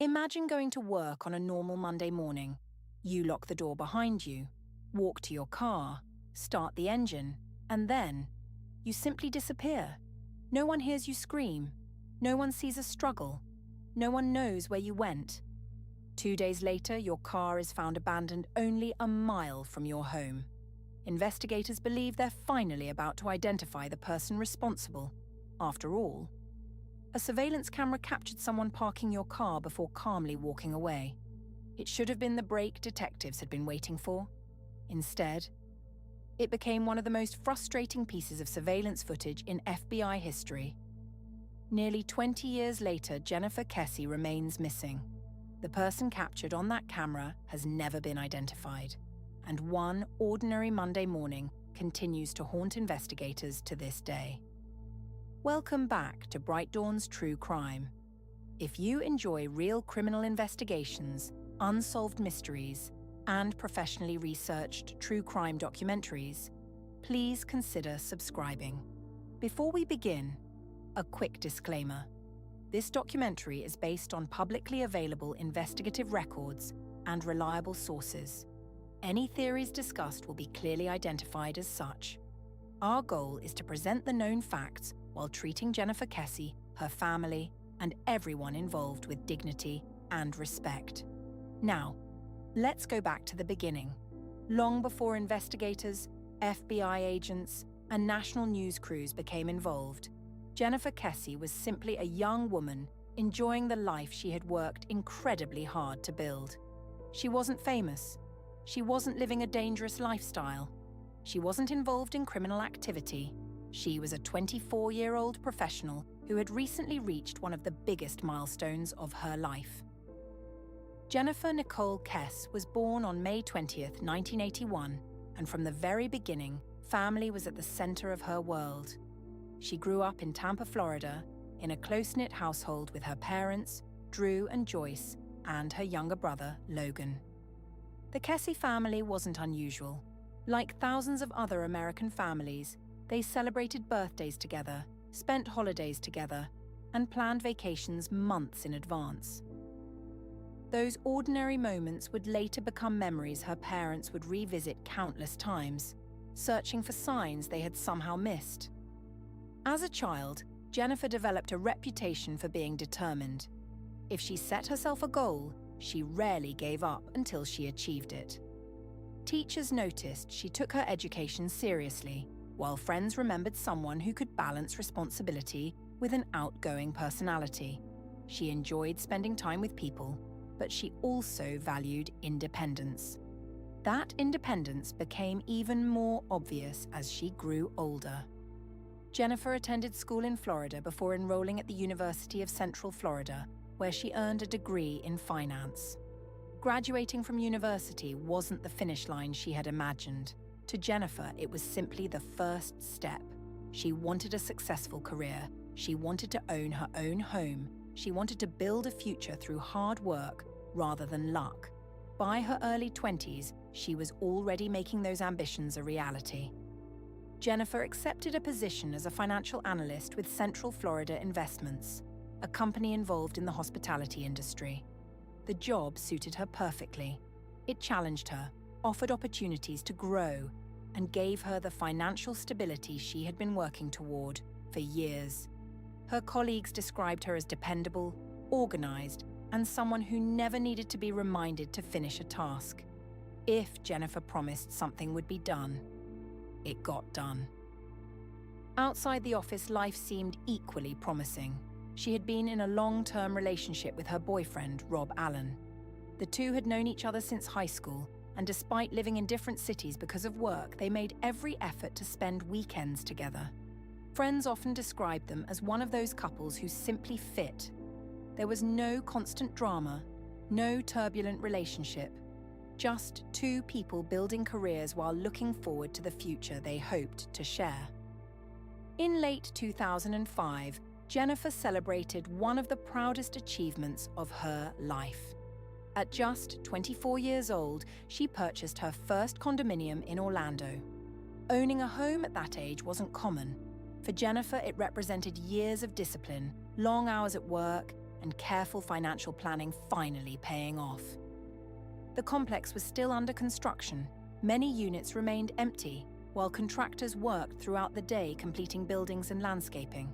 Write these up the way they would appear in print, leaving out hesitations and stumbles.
Imagine going to work on a normal Monday morning. You lock the door behind you, walk to your car, start the engine, and then you simply disappear. No one hears you scream. No one sees a struggle. No one knows where you went. 2 days later, your car is found abandoned only a mile from your home. Investigators believe they're finally about to identify the person responsible. After all, a surveillance camera captured someone parking your car before calmly walking away. It should have been the break detectives had been waiting for. Instead, it became one of the most frustrating pieces of surveillance footage in FBI history. Nearly 20 years later, Jennifer Kesse remains missing. The person captured on that camera has never been identified, and one ordinary Monday morning continues to haunt investigators to this day. Welcome back to BrightDawn's True Crime. If you enjoy real criminal investigations, unsolved mysteries, and professionally researched true crime documentaries, please consider subscribing. Before we begin, a quick disclaimer. This documentary is based on publicly available investigative records and reliable sources. Any theories discussed will be clearly identified as such. Our goal is to present the known facts while treating Jennifer Kesse, her family, and everyone involved with dignity and respect. Now, let's go back to the beginning. Long before investigators, FBI agents, and national news crews became involved, Jennifer Kesse was simply a young woman enjoying the life she had worked incredibly hard to build. She wasn't famous. She wasn't living a dangerous lifestyle. She wasn't involved in criminal activity. She was a 24-year-old professional who had recently reached one of the biggest milestones of her life. Jennifer Nicole Kesse was born on May 20th, 1981, and from the very beginning, family was at the center of her world. She grew up in Tampa, Florida, in a close-knit household with her parents, Drew and Joyce, and her younger brother, Logan. The Kesse family wasn't unusual. Like thousands of other American families, they celebrated birthdays together, spent holidays together, and planned vacations months in advance. Those ordinary moments would later become memories her parents would revisit countless times, searching for signs they had somehow missed. As a child, Jennifer developed a reputation for being determined. If she set herself a goal, she rarely gave up until she achieved it. Teachers noticed she took her education seriously, while friends remembered someone who could balance responsibility with an outgoing personality. She enjoyed spending time with people, but she also valued independence. That independence became even more obvious as she grew older. Jennifer attended school in Florida before enrolling at the University of Central Florida, where she earned a degree in finance. Graduating from university wasn't the finish line she had imagined. To Jennifer, it was simply the first step. She wanted a successful career. She wanted to own her own home. She wanted to build a future through hard work rather than luck. By her early 20s, she was already making those ambitions a reality. Jennifer accepted a position as a financial analyst with Central Florida Investments, a company involved in the hospitality industry. The job suited her perfectly. It challenged her, offered opportunities to grow, and gave her the financial stability she had been working toward for years. Her colleagues described her as dependable, organized, and someone who never needed to be reminded to finish a task. If Jennifer promised something would be done, it got done. Outside the office, life seemed equally promising. She had been in a long-term relationship with her boyfriend, Rob Allen. The two had known each other since high school, and despite living in different cities because of work, they made every effort to spend weekends together. Friends often described them as one of those couples who simply fit. There was no constant drama, no turbulent relationship, just two people building careers while looking forward to the future they hoped to share. In late 2005, Jennifer celebrated one of the proudest achievements of her life. At just 24 years old, she purchased her first condominium in Orlando. Owning a home at that age wasn't common. For Jennifer, it represented years of discipline, long hours at work, and careful financial planning finally paying off. The complex was still under construction. Many units remained empty, while contractors worked throughout the day completing buildings and landscaping.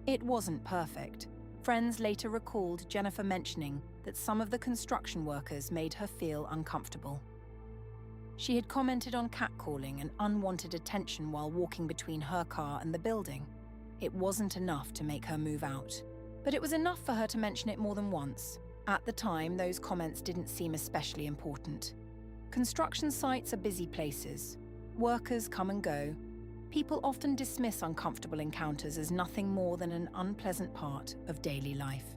It wasn't perfect. Friends later recalled Jennifer mentioning that some of the construction workers made her feel uncomfortable. She had commented on catcalling and unwanted attention while walking between her car and the building. It wasn't enough to make her move out. But it was enough for her to mention it more than once. At the time, those comments didn't seem especially important. Construction sites are busy places. Workers come and go. People often dismiss uncomfortable encounters as nothing more than an unpleasant part of daily life.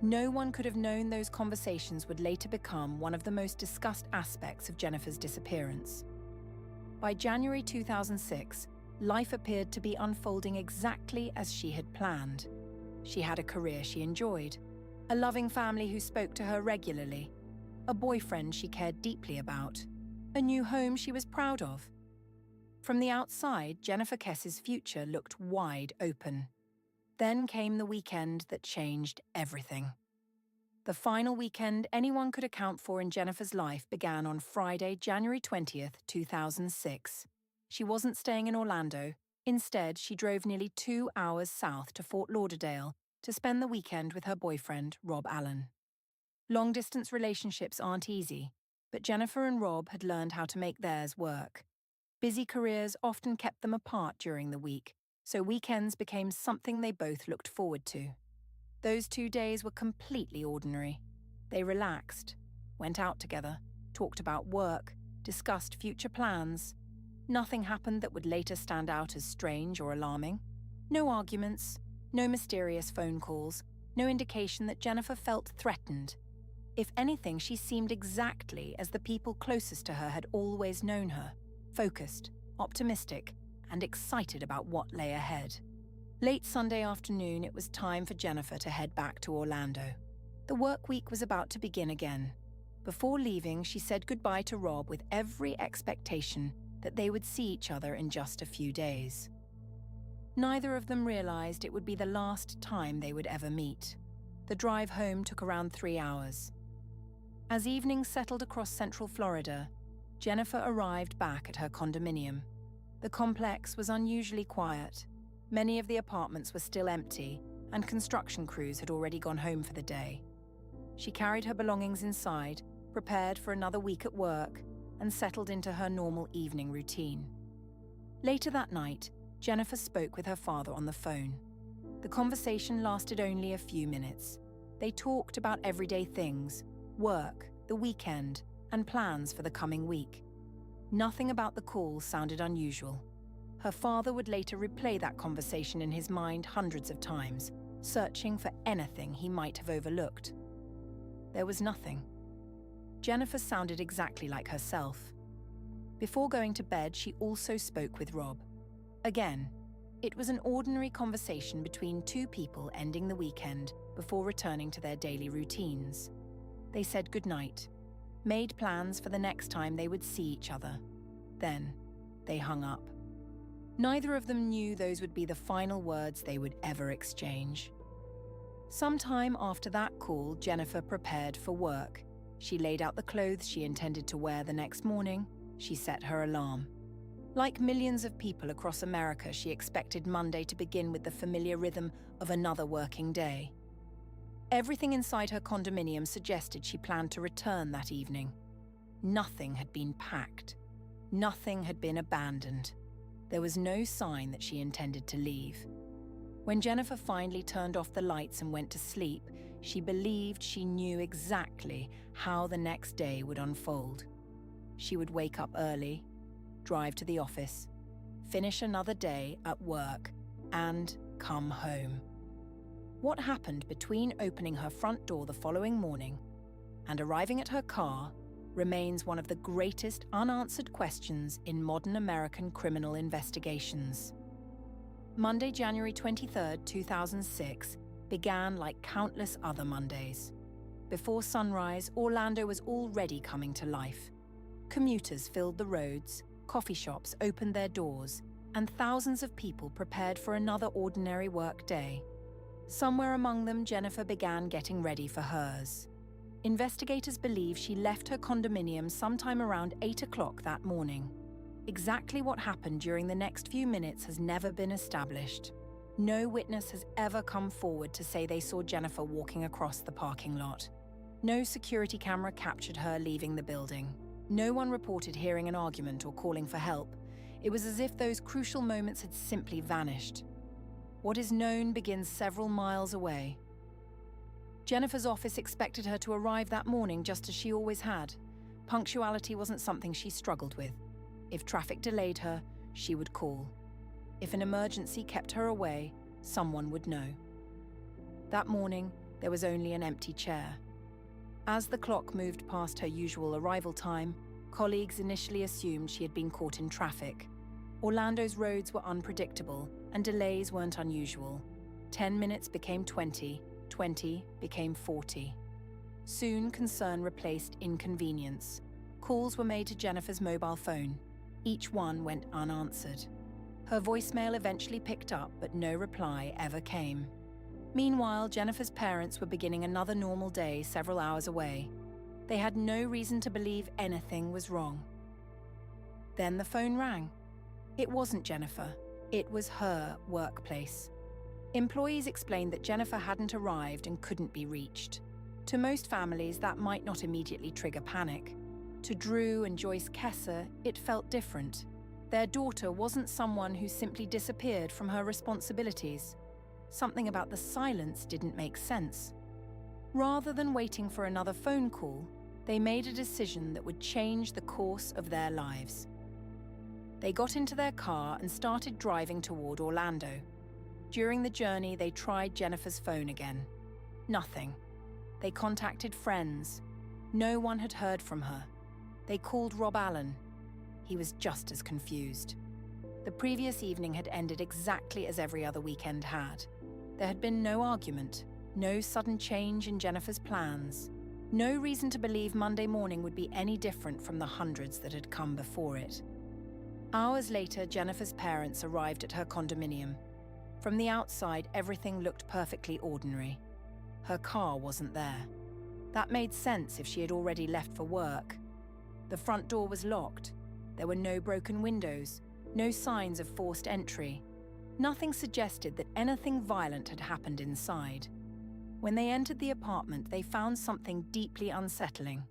No one could have known those conversations would later become one of the most discussed aspects of Jennifer's disappearance. By January 2006, life appeared to be unfolding exactly as she had planned. She had a career she enjoyed, a loving family who spoke to her regularly, a boyfriend she cared deeply about, a new home she was proud of. From the outside, Jennifer Kesse's future looked wide open. Then came the weekend that changed everything. The final weekend anyone could account for in Jennifer's life began on Friday, January 20th, 2006. She wasn't staying in Orlando. Instead, she drove nearly 2 hours south to Fort Lauderdale to spend the weekend with her boyfriend, Rob Allen. Long-distance relationships aren't easy, but Jennifer and Rob had learned how to make theirs work. Busy careers often kept them apart during the week, so weekends became something they both looked forward to. Those 2 days were completely ordinary. They relaxed, went out together, talked about work, discussed future plans. Nothing happened that would later stand out as strange or alarming. No arguments, no mysterious phone calls, no indication that Jennifer felt threatened. If anything, she seemed exactly as the people closest to her had always known her, focused, optimistic, and excited about what lay ahead. Late Sunday afternoon, it was time for Jennifer to head back to Orlando. The work week was about to begin again. Before leaving, she said goodbye to Rob with every expectation that they would see each other in just a few days. Neither of them realized it would be the last time they would ever meet. The drive home took around 3 hours. As evening settled across central Florida, Jennifer arrived back at her condominium. The complex was unusually quiet. Many of the apartments were still empty, and construction crews had already gone home for the day. She carried her belongings inside, prepared for another week at work, and settled into her normal evening routine. Later that night, Jennifer spoke with her father on the phone. The conversation lasted only a few minutes. They talked about everyday things, work, the weekend, and plans for the coming week. Nothing about the call sounded unusual. Her father would later replay that conversation in his mind hundreds of times, searching for anything he might have overlooked. There was nothing. Jennifer sounded exactly like herself. Before going to bed, she also spoke with Rob. Again, it was an ordinary conversation between two people ending the weekend before returning to their daily routines. They said goodnight, made plans for the next time they would see each other. Then, they hung up. Neither of them knew those would be the final words they would ever exchange. Sometime after that call, Jennifer prepared for work. She laid out the clothes she intended to wear the next morning. She set her alarm. Like millions of people across America, she expected Monday to begin with the familiar rhythm of another working day. Everything inside her condominium suggested she planned to return that evening. Nothing had been packed. Nothing had been abandoned. There was no sign that she intended to leave. When Jennifer finally turned off the lights and went to sleep, she believed she knew exactly how the next day would unfold. She would wake up early, drive to the office, finish another day at work, and come home. What happened between opening her front door the following morning and arriving at her car remains one of the greatest unanswered questions in modern American criminal investigations. Monday, January 23, 2006, began like countless other Mondays. Before sunrise, Orlando was already coming to life. Commuters filled the roads, coffee shops opened their doors, and thousands of people prepared for another ordinary work day. Somewhere among them, Jennifer began getting ready for hers. Investigators believe she left her condominium sometime around 8 o'clock that morning. Exactly what happened during the next few minutes has never been established. No witness has ever come forward to say they saw Jennifer walking across the parking lot. No security camera captured her leaving the building. No one reported hearing an argument or calling for help. It was as if those crucial moments had simply vanished. What is known begins several miles away. Jennifer's office expected her to arrive that morning just as she always had. Punctuality wasn't something she struggled with. If traffic delayed her, she would call. If an emergency kept her away, someone would know. That morning, there was only an empty chair. As the clock moved past her usual arrival time, colleagues initially assumed she had been caught in traffic. Orlando's roads were unpredictable, and delays weren't unusual. 10 minutes became 20, 20 became 40. Soon, concern replaced inconvenience. Calls were made to Jennifer's mobile phone. Each one went unanswered. Her voicemail eventually picked up, but no reply ever came. Meanwhile, Jennifer's parents were beginning another normal day several hours away. They had no reason to believe anything was wrong. Then the phone rang. It wasn't Jennifer. It was her workplace. Employees explained that Jennifer hadn't arrived and couldn't be reached. To most families, that might not immediately trigger panic. To Drew and Joyce Kesse, it felt different. Their daughter wasn't someone who simply disappeared from her responsibilities. Something about the silence didn't make sense. Rather than waiting for another phone call, they made a decision that would change the course of their lives. They got into their car and started driving toward Orlando. During the journey, they tried Jennifer's phone again. Nothing. They contacted friends. No one had heard from her. They called Rob Allen. He was just as confused. The previous evening had ended exactly as every other weekend had. There had been no argument, no sudden change in Jennifer's plans, no reason to believe Monday morning would be any different from the hundreds that had come before it. Hours later, Jennifer's parents arrived at her condominium. From the outside, everything looked perfectly ordinary. Her car wasn't there. That made sense if she had already left for work. The front door was locked. There were no broken windows, no signs of forced entry. Nothing suggested that anything violent had happened inside. When they entered the apartment, they found something deeply unsettling.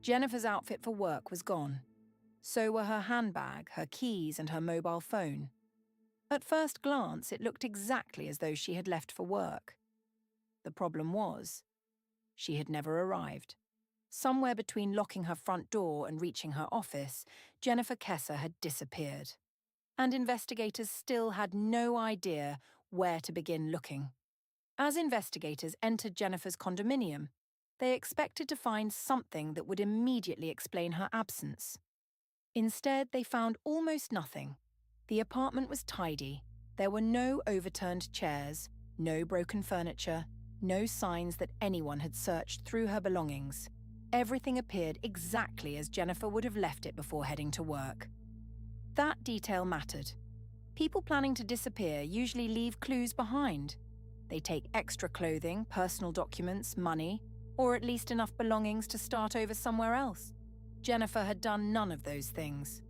Jennifer's outfit for work was gone. So were her handbag, her keys, and her mobile phone. At first glance, it looked exactly as though she had left for work. The problem was, she had never arrived. Somewhere between locking her front door and reaching her office, Jennifer Kesse had disappeared. And investigators still had no idea where to begin looking. As investigators entered Jennifer's condominium, they expected to find something that would immediately explain her absence. Instead, they found almost nothing. The apartment was tidy. There were no overturned chairs, no broken furniture, no signs that anyone had searched through her belongings. Everything appeared exactly as Jennifer would have left it before heading to work. That detail mattered. People planning to disappear usually leave clues behind. They take extra clothing, personal documents, money, or at least enough belongings to start over somewhere else. Jennifer had done none of those things.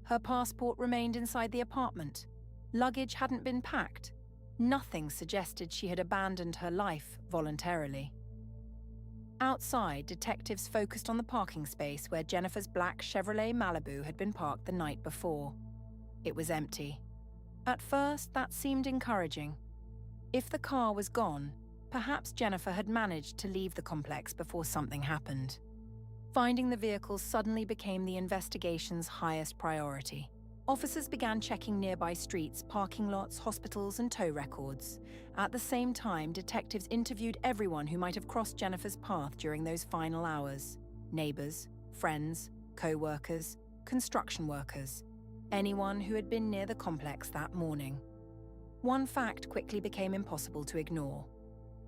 Her passport remained inside the apartment. Luggage hadn't been packed. Nothing suggested she had abandoned her life voluntarily. Outside, detectives focused on the parking space where Jennifer's black Chevrolet Malibu had been parked the night before. It was empty. At first, that seemed encouraging. If the car was gone, perhaps Jennifer had managed to leave the complex before something happened. Finding the vehicle suddenly became the investigation's highest priority. Officers began checking nearby streets, parking lots, hospitals, and tow records. At the same time, detectives interviewed everyone who might have crossed Jennifer's path during those final hours. Neighbors, friends, co-workers, construction workers. Anyone who had been near the complex that morning. One fact quickly became impossible to ignore.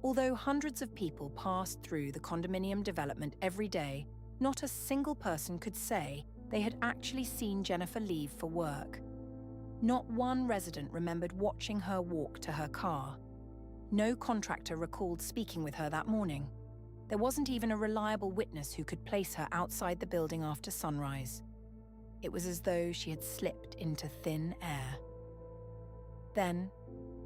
Although hundreds of people passed through the condominium development every day, not a single person could say they had actually seen Jennifer leave for work. Not one resident remembered watching her walk to her car. No contractor recalled speaking with her that morning. There wasn't even a reliable witness who could place her outside the building after sunrise. It was as though she had slipped into thin air. Then,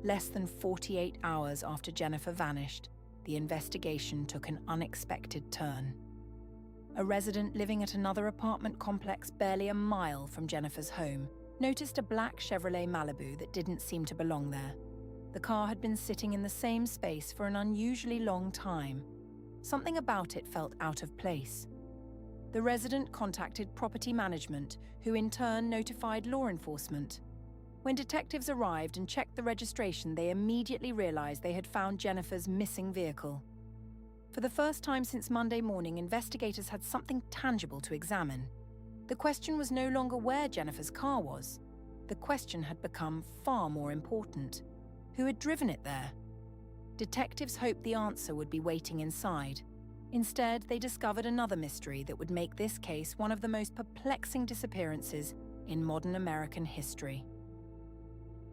less than 48 hours after Jennifer vanished, the investigation took an unexpected turn. A resident living at another apartment complex barely a mile from Jennifer's home noticed a black Chevrolet Malibu that didn't seem to belong there. The car had been sitting in the same space for an unusually long time. Something about it felt out of place. The resident contacted property management, who in turn notified law enforcement. When detectives arrived and checked the registration, they immediately realized they had found Jennifer's missing vehicle. For the first time since Monday morning, investigators had something tangible to examine. The question was no longer where Jennifer's car was. The question had become far more important. Who had driven it there? Detectives hoped the answer would be waiting inside. Instead, they discovered another mystery that would make this case one of the most perplexing disappearances in modern American history.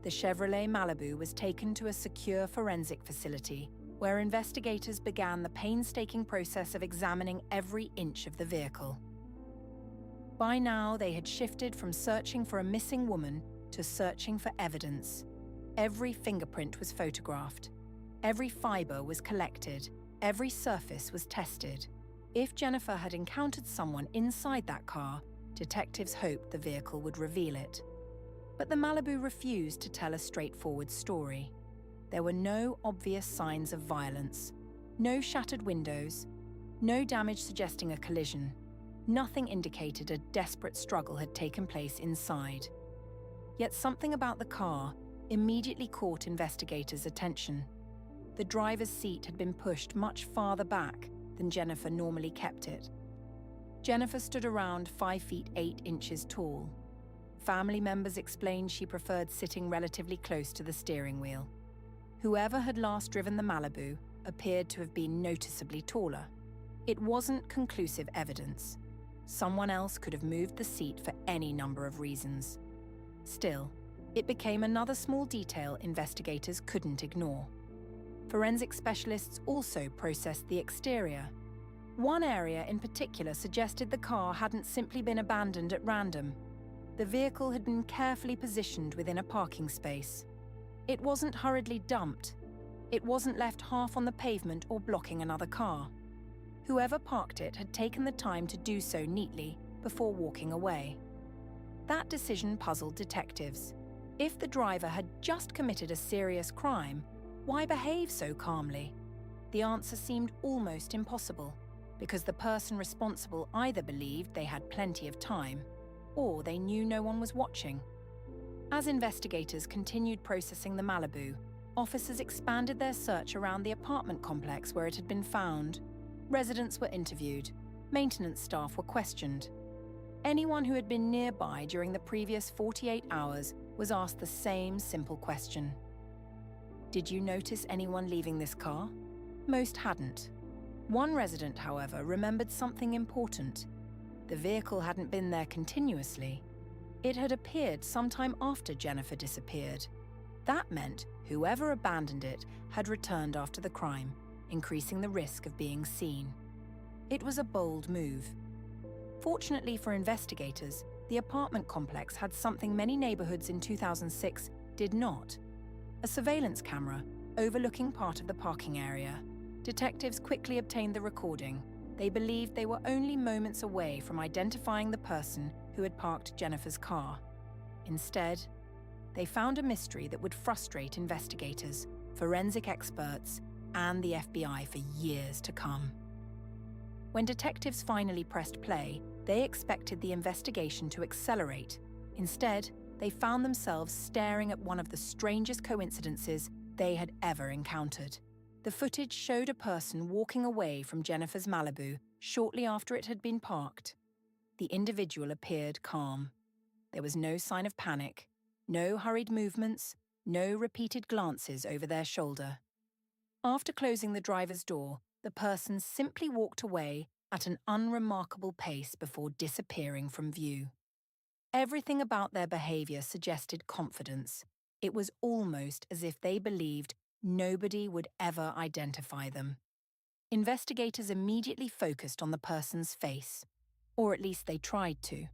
The Chevrolet Malibu was taken to a secure forensic facility where investigators began the painstaking process of examining every inch of the vehicle. By now, they had shifted from searching for a missing woman to searching for evidence. Every fingerprint was photographed. Every fiber was collected. Every surface was tested. If Jennifer had encountered someone inside that car, detectives hoped the vehicle would reveal it. But the Malibu refused to tell a straightforward story. There were no obvious signs of violence, no shattered windows, no damage suggesting a collision. Nothing indicated a desperate struggle had taken place inside. Yet something about the car immediately caught investigators' attention. The driver's seat had been pushed much farther back than Jennifer normally kept it. Jennifer stood around 5 feet 8 inches tall. Family members explained she preferred sitting relatively close to the steering wheel. Whoever had last driven the Malibu appeared to have been noticeably taller. It wasn't conclusive evidence. Someone else could have moved the seat for any number of reasons. Still, it became another small detail investigators couldn't ignore. Forensic specialists also processed the exterior. One area in particular suggested the car hadn't simply been abandoned at random. The vehicle had been carefully positioned within a parking space. It wasn't hurriedly dumped. It wasn't left half on the pavement or blocking another car. Whoever parked it had taken the time to do so neatly before walking away. That decision puzzled detectives. If the driver had just committed a serious crime, why behave so calmly? The answer seemed almost impossible, because the person responsible either believed they had plenty of time, or they knew no one was watching. As investigators continued processing the Malibu, officers expanded their search around the apartment complex where it had been found. Residents were interviewed. Maintenance staff were questioned. Anyone who had been nearby during the previous 48 hours was asked the same simple question. Did you notice anyone leaving this car? Most hadn't. One resident, however, remembered something important. The vehicle hadn't been there continuously. It had appeared sometime after Jennifer disappeared. That meant whoever abandoned it had returned after the crime, increasing the risk of being seen. It was a bold move. Fortunately for investigators, the apartment complex had something many neighborhoods in 2006 did not: a surveillance camera overlooking part of the parking area. Detectives quickly obtained the recording. They believed they were only moments away from identifying the person who had parked Jennifer's car. Instead, they found a mystery that would frustrate investigators, forensic experts, and the FBI for years to come. When detectives finally pressed play, they expected the investigation to accelerate. Instead, they found themselves staring at one of the strangest coincidences they had ever encountered. The footage showed a person walking away from Jennifer's Malibu shortly after it had been parked. The individual appeared calm. There was no sign of panic, no hurried movements, no repeated glances over their shoulder. After closing the driver's door, the person simply walked away at an unremarkable pace before disappearing from view. Everything about their behavior suggested confidence. It was almost as if they believed Nobody would ever identify them. Investigators immediately focused on the person's face, or at least they tried to.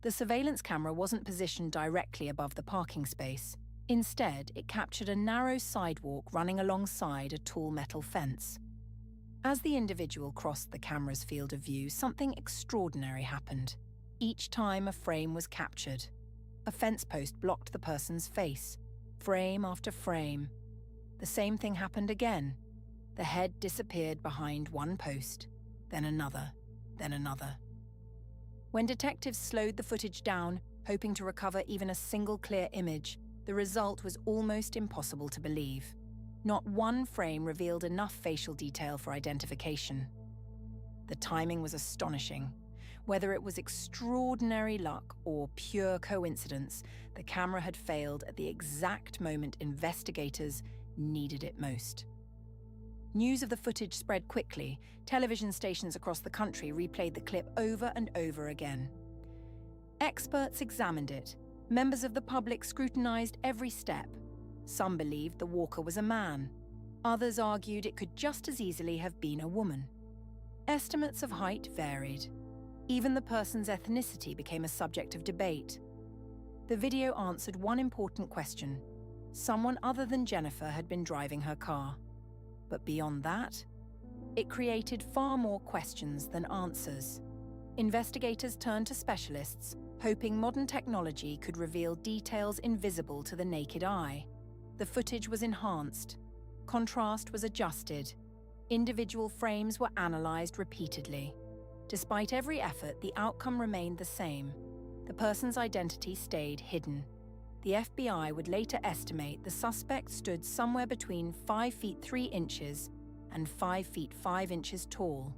The surveillance camera wasn't positioned directly above the parking space. Instead, it captured a narrow sidewalk running alongside a tall metal fence. As the individual crossed the camera's field of view, something extraordinary happened. Each time a frame was captured, a fence post blocked the person's face, frame after frame. The same thing happened again. The head disappeared behind one post, then another, then another. When detectives slowed the footage down, hoping to recover even a single clear image, the result was almost impossible to believe. Not one frame revealed enough facial detail for identification. The timing was astonishing. Whether it was extraordinary luck or pure coincidence, the camera had failed at the exact moment investigators needed it most. News of the footage spread quickly. Television stations across the country replayed the clip over and over again. Experts examined it. Members of the public scrutinized every step. Some believed the walker was a man. Others argued it could just as easily have been a woman. Estimates of height varied. Even the person's ethnicity became a subject of debate. The video answered one important question. Someone other than Jennifer had been driving her car. But beyond that, it created far more questions than answers. Investigators turned to specialists, hoping modern technology could reveal details invisible to the naked eye. The footage was enhanced. Contrast was adjusted. Individual frames were analyzed repeatedly. Despite every effort, the outcome remained the same. The person's identity stayed hidden. The FBI would later estimate the suspect stood somewhere between 5 feet 3 inches and 5 feet 5 inches tall.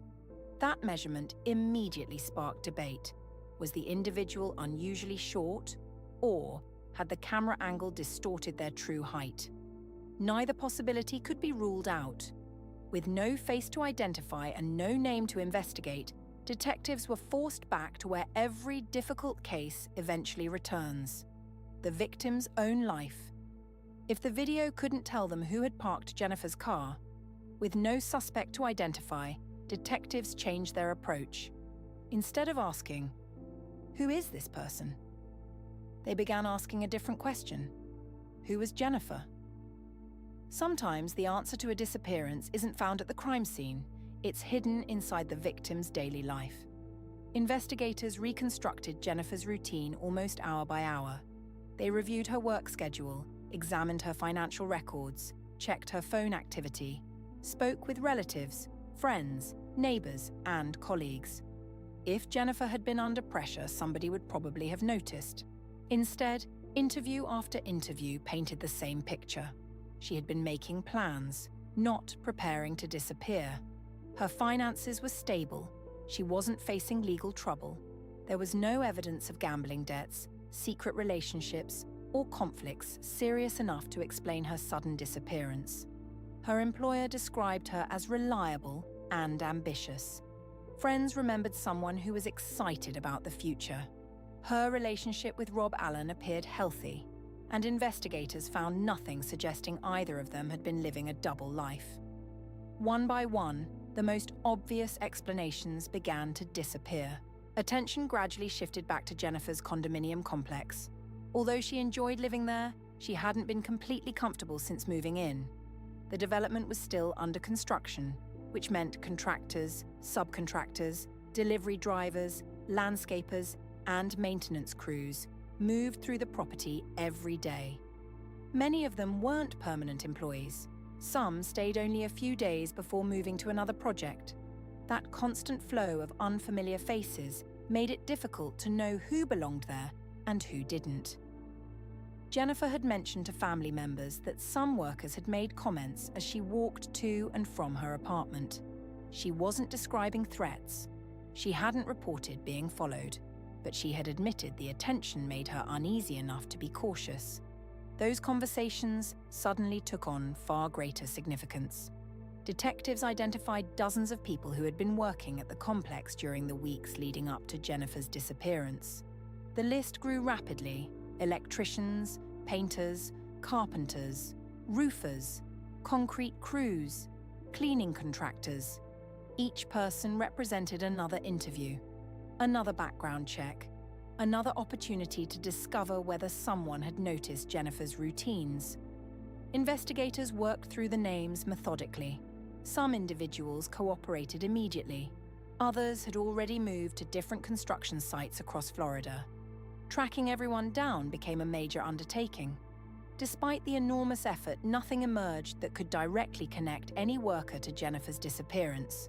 That measurement immediately sparked debate. Was the individual unusually short, or had the camera angle distorted their true height? Neither possibility could be ruled out. With no face to identify and no name to investigate, detectives were forced back to where every difficult case eventually returns: the victim's own life. If the video couldn't tell them who had parked Jennifer's car, with no suspect to identify, detectives changed their approach. Instead of asking, "Who is this person?" they began asking a different question. Who was Jennifer? Sometimes the answer to a disappearance isn't found at the crime scene. It's hidden inside the victim's daily life. Investigators reconstructed Jennifer's routine almost hour by hour. They reviewed her work schedule, examined her financial records, checked her phone activity, spoke with relatives, friends, neighbors, and colleagues. If Jennifer had been under pressure, somebody would probably have noticed. Instead, interview after interview painted the same picture. She had been making plans, not preparing to disappear. Her finances were stable. She wasn't facing legal trouble. There was no evidence of gambling debts, secret relationships, or conflicts serious enough to explain her sudden disappearance. Her employer described her as reliable and ambitious. Friends remembered someone who was excited about the future. Her relationship with Rob Allen appeared healthy, and investigators found nothing suggesting either of them had been living a double life. One by one, the most obvious explanations began to disappear. Attention gradually shifted back to Jennifer's condominium complex. Although she enjoyed living there, she hadn't been completely comfortable since moving in. The development was still under construction, which meant contractors, subcontractors, delivery drivers, landscapers, and maintenance crews moved through the property every day. Many of them weren't permanent employees. Some stayed only a few days before moving to another project. That constant flow of unfamiliar faces made it difficult to know who belonged there and who didn't. Jennifer had mentioned to family members that some workers had made comments as she walked to and from her apartment. She wasn't describing threats. She hadn't reported being followed, but she had admitted the attention made her uneasy enough to be cautious. Those conversations suddenly took on far greater significance. Detectives identified dozens of people who had been working at the complex during the weeks leading up to Jennifer's disappearance. The list grew rapidly: electricians, painters, carpenters, roofers, concrete crews, cleaning contractors. Each person represented another interview, another background check, another opportunity to discover whether someone had noticed Jennifer's routines. Investigators worked through the names methodically. Some individuals cooperated immediately. Others had already moved to different construction sites across Florida. Tracking everyone down became a major undertaking. Despite the enormous effort, nothing emerged that could directly connect any worker to Jennifer's disappearance.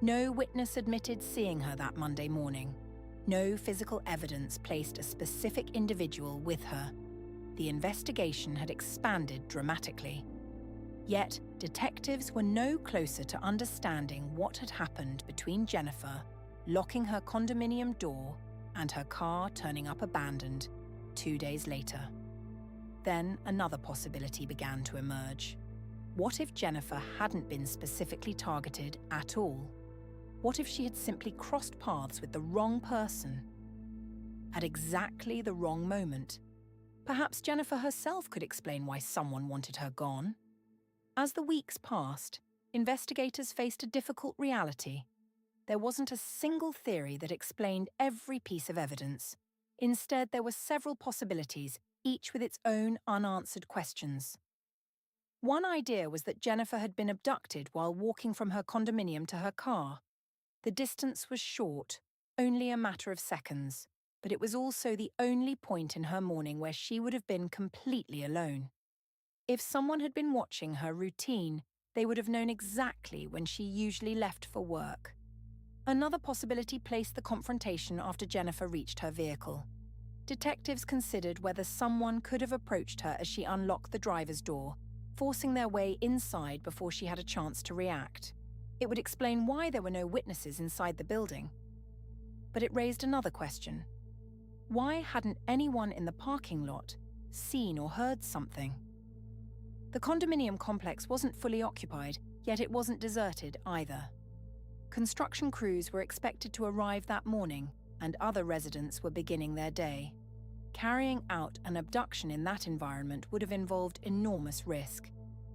No witness admitted seeing her that Monday morning. No physical evidence placed a specific individual with her. The investigation had expanded dramatically. Yet, detectives were no closer to understanding what had happened between Jennifer locking her condominium door and her car turning up abandoned 2 days later. Then another possibility began to emerge. What if Jennifer hadn't been specifically targeted at all? What if she had simply crossed paths with the wrong person at exactly the wrong moment? Perhaps Jennifer herself could explain why someone wanted her gone. As the weeks passed, investigators faced a difficult reality. There wasn't a single theory that explained every piece of evidence. Instead, there were several possibilities, each with its own unanswered questions. One idea was that Jennifer had been abducted while walking from her condominium to her car. The distance was short, only a matter of seconds, but it was also the only point in her morning where she would have been completely alone. If someone had been watching her routine, they would have known exactly when she usually left for work. Another possibility placed the confrontation after Jennifer reached her vehicle. Detectives considered whether someone could have approached her as she unlocked the driver's door, forcing their way inside before she had a chance to react. It would explain why there were no witnesses inside the building. But it raised another question. Why hadn't anyone in the parking lot seen or heard something? The condominium complex wasn't fully occupied, yet it wasn't deserted either. Construction crews were expected to arrive that morning, and other residents were beginning their day. Carrying out an abduction in that environment would have involved enormous risk.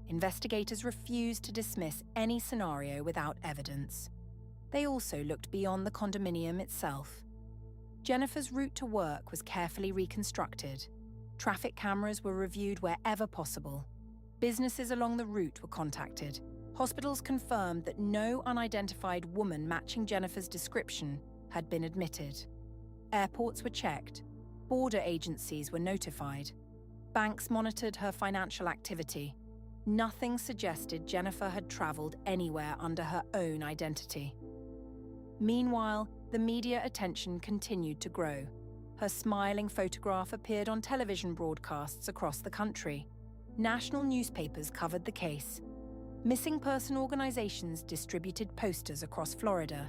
Investigators refused to dismiss any scenario without evidence. They also looked beyond the condominium itself. Jennifer's route to work was carefully reconstructed. Traffic cameras were reviewed wherever possible. Businesses along the route were contacted. Hospitals confirmed that no unidentified woman matching Jennifer's description had been admitted. Airports were checked. Border agencies were notified. Banks monitored her financial activity. Nothing suggested Jennifer had traveled anywhere under her own identity. Meanwhile, the media attention continued to grow. Her smiling photograph appeared on television broadcasts across the country. National newspapers covered the case. Missing person organizations distributed posters across Florida.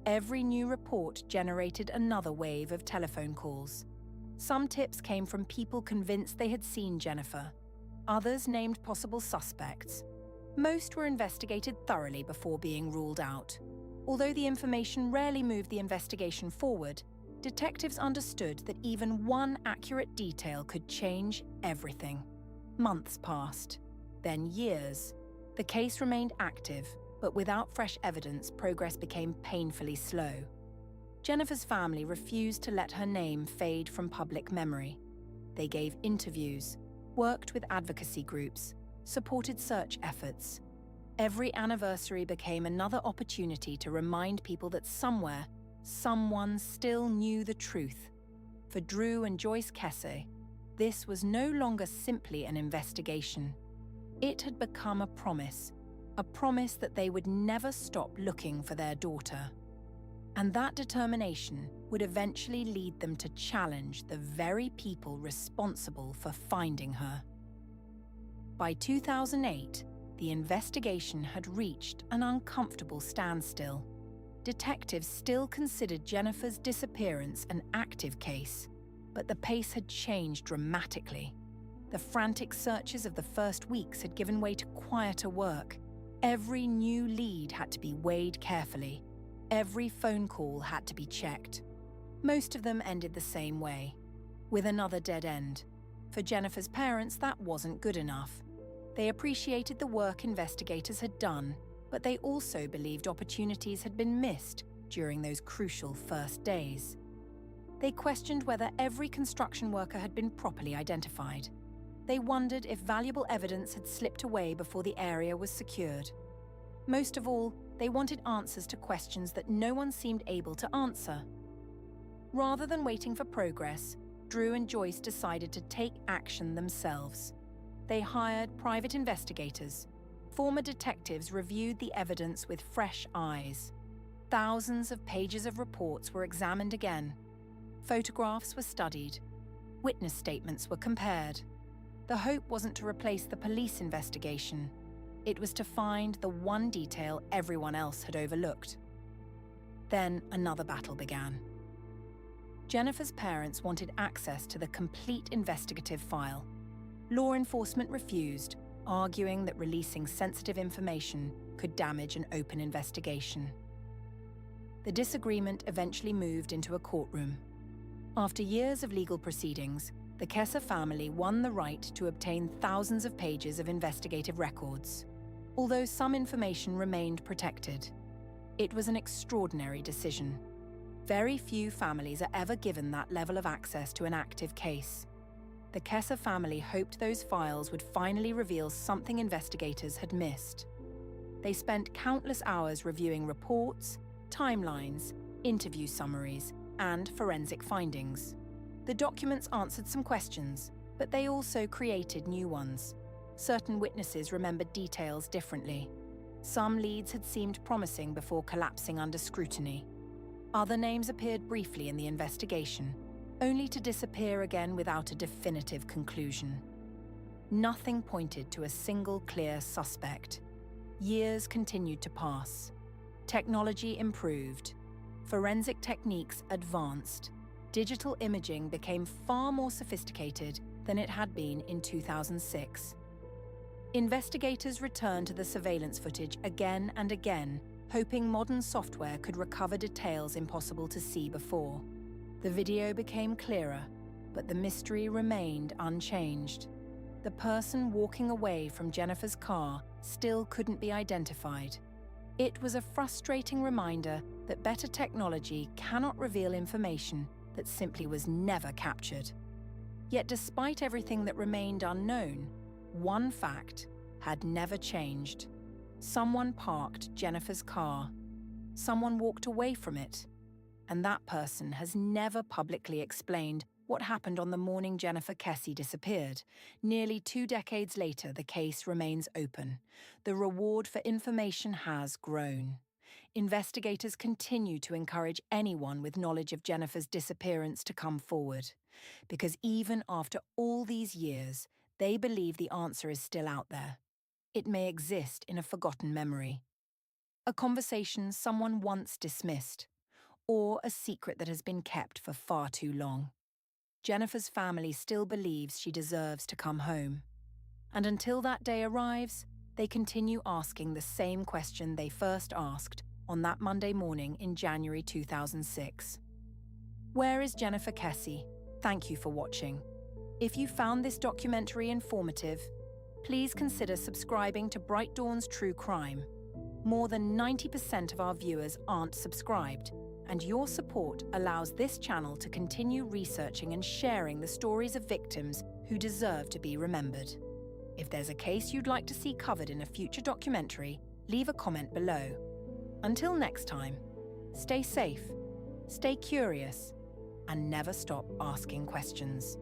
Every new report generated another wave of telephone calls. Some tips came from people convinced they had seen Jennifer. Others named possible suspects. Most were investigated thoroughly before being ruled out. Although the information rarely moved the investigation forward, detectives understood that even one accurate detail could change everything. Months passed, then years. The case remained active, but without fresh evidence, progress became painfully slow. Jennifer's family refused to let her name fade from public memory. They gave interviews, worked with advocacy groups, supported search efforts. Every anniversary became another opportunity to remind people that somewhere, someone still knew the truth. For Drew and Joyce Kesse, this was no longer simply an investigation. It had become a promise that they would never stop looking for their daughter. And that determination would eventually lead them to challenge the very people responsible for finding her. By 2008, the investigation had reached an uncomfortable standstill. Detectives still considered Jennifer's disappearance an active case, but the pace had changed dramatically. The frantic searches of the first weeks had given way to quieter work. Every new lead had to be weighed carefully. Every phone call had to be checked. Most of them ended the same way, with another dead end. For Jennifer's parents, that wasn't good enough. They appreciated the work investigators had done, but they also believed opportunities had been missed during those crucial first days. They questioned whether every construction worker had been properly identified. They wondered if valuable evidence had slipped away before the area was secured. Most of all, they wanted answers to questions that no one seemed able to answer. Rather than waiting for progress, Drew and Joyce decided to take action themselves. They hired private investigators. Former detectives reviewed the evidence with fresh eyes. Thousands of pages of reports were examined again. Photographs were studied. Witness statements were compared. The hope wasn't to replace the police investigation. It was to find the one detail everyone else had overlooked. Then another battle began. Jennifer's parents wanted access to the complete investigative file. Law enforcement refused, arguing that releasing sensitive information could damage an open investigation. The disagreement eventually moved into a courtroom. After years of legal proceedings, the Kesse family won the right to obtain thousands of pages of investigative records, although some information remained protected. It was an extraordinary decision. Very few families are ever given that level of access to an active case. The Kesse family hoped those files would finally reveal something investigators had missed. They spent countless hours reviewing reports, timelines, interview summaries, and forensic findings. The documents answered some questions, but they also created new ones. Certain witnesses remembered details differently. Some leads had seemed promising before collapsing under scrutiny. Other names appeared briefly in the investigation, only to disappear again without a definitive conclusion. Nothing pointed to a single clear suspect. Years continued to pass. Technology improved. Forensic techniques advanced. Digital imaging became far more sophisticated than it had been in 2006. Investigators returned to the surveillance footage again and again, hoping modern software could recover details impossible to see before. The video became clearer, but the mystery remained unchanged. The person walking away from Jennifer's car still couldn't be identified. It was a frustrating reminder that better technology cannot reveal information that simply was never captured. Yet despite everything that remained unknown, one fact had never changed. Someone parked Jennifer's car. Someone walked away from it. And that person has never publicly explained what happened on the morning Jennifer Kesse disappeared. Nearly 2 decades later, the case remains open. The reward for information has grown. Investigators continue to encourage anyone with knowledge of Jennifer's disappearance to come forward, because even after all these years, they believe the answer is still out there. It may exist in a forgotten memory, a conversation someone once dismissed, or a secret that has been kept for far too long. Jennifer's family still believes she deserves to come home. And until that day arrives, they continue asking the same question they first asked on that Monday morning in January 2006. Where is Jennifer Kesse? Thank you for watching. If you found this documentary informative, please consider subscribing to BrightDawn's True Crime. More than 90% of our viewers aren't subscribed, and your support allows this channel to continue researching and sharing the stories of victims who deserve to be remembered. If there's a case you'd like to see covered in a future documentary, leave a comment below. Until next time, stay safe, stay curious, and never stop asking questions.